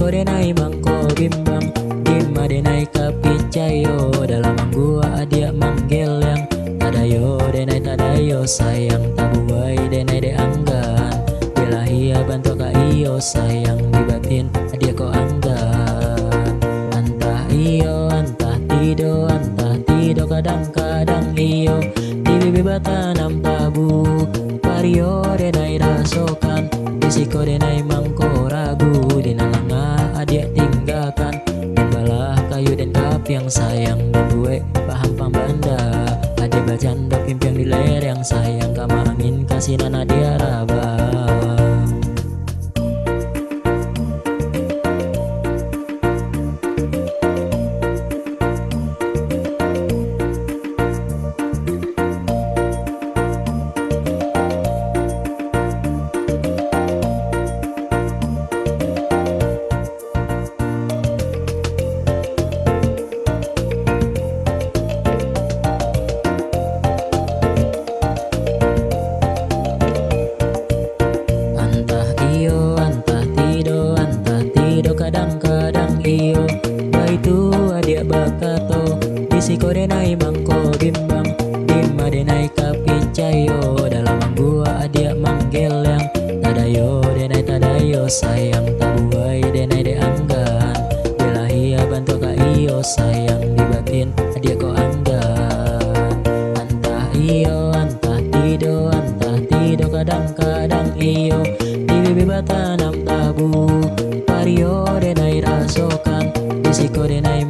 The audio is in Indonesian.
Bisiko denai mangko bimbang, dimma denai kapicayo. Dalam gua adia manggil yang tadayo denai tadayo sayang tabuai denai de anggan. Bilahia bantu ka iyo sayang di batin adia ko anggan. Antah iyo antah tido kadang-kadang iyo di bibi batanam tabu. Vario denai rasokan, bisiko denai mangko ragu. Dinalanga adik tinggalkan, balah kayu dan kapiang sayang dan gue paham pambanda. Adik bacanda pimpiang di lereng sayang kama amin kasih nana dia raba. Kadang-kadang iyo baitu adia bakato, bisiko denai mangko bimbang, dimma denai kapicayo. Dalam gua adia manggil yang tadayo denai tadayo sayang tabuai denai de anggan. Bilahia bantu ka iyo sayang di batin adia ko anggan. Antah iyo antah tido kadang-kadang iyo di bibi batanam tabu. Vario denai rasokan, bisiko denai